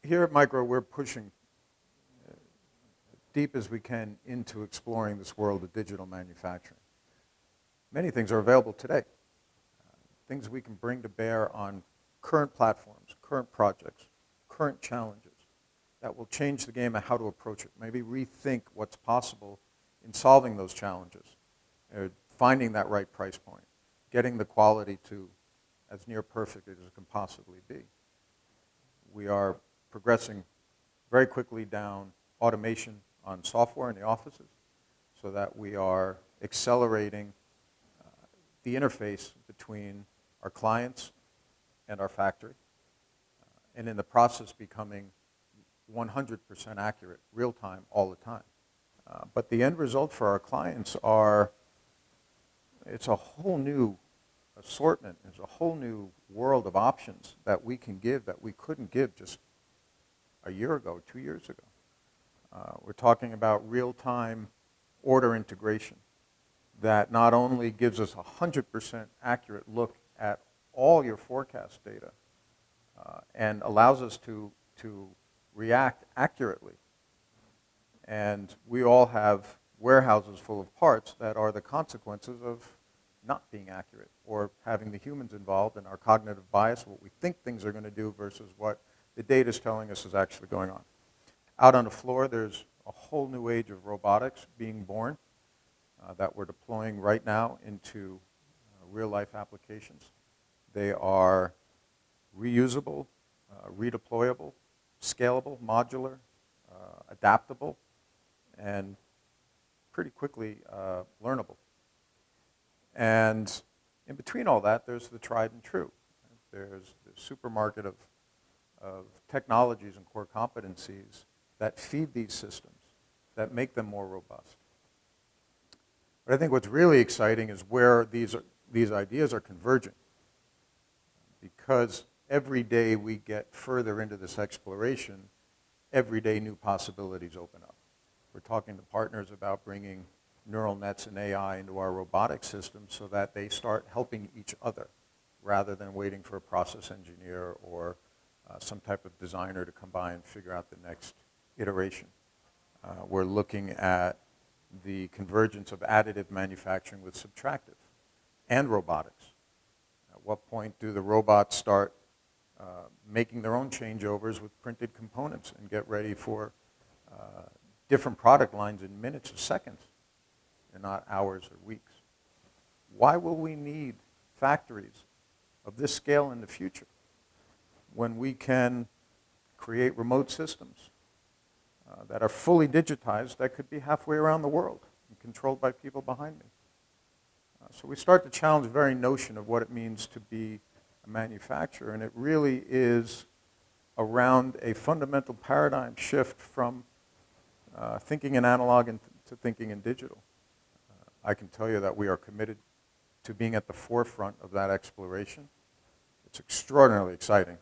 Here at Micro, we're pushing deep as we can into exploring this world of digital manufacturing. Many things are available today, things we can bring to bear on current platforms, current projects, current challenges that will change the game of how to approach it, maybe rethink what's possible in solving those challenges, finding that right price point, getting the quality to as near perfect as it can possibly be. We are progressing very quickly down automation on software in the offices so that we are accelerating the interface between our clients and our factory, and in the process becoming 100% accurate, real time, all the time. But the end result for our clients it's a whole new assortment, it's a whole new world of options that we can give that we couldn't give just a year ago, 2 years ago. We're talking about real-time order integration that not only gives us a 100% accurate look at all your forecast data and allows us to react accurately. And we all have warehouses full of parts that are the consequences of not being accurate or having the humans involved in our cognitive bias, what we think things are going to do versus what the data is telling us is actually going on. Out on the floor, there's a whole new age of robotics being born that we're deploying right now into real-life applications. They are reusable, redeployable, scalable, modular, adaptable, and pretty quickly learnable. And in between all that, there's the tried and true. There's the supermarket of technologies and core competencies that feed these systems, that make them more robust. But I think what's really exciting is where these ideas are converging. Because every day we get further into this exploration, every day new possibilities open up. We're talking to partners about bringing neural nets and AI into our robotic systems so that they start helping each other rather than waiting for a process engineer or some type of designer to come by and figure out the next iteration. We're looking at the convergence of additive manufacturing with subtractive and robotics. At what point do the robots start making their own changeovers with printed components and get ready for different product lines in minutes or seconds and not hours or weeks? Why will we need factories of this scale in the future when we can create remote systems that are fully digitized that could be halfway around the world and controlled by people behind me? So we start to challenge the very notion of what it means to be a manufacturer, and it really is around a fundamental paradigm shift from thinking in analog to thinking in digital. I can tell you that we are committed to being at the forefront of that exploration. It's extraordinarily exciting.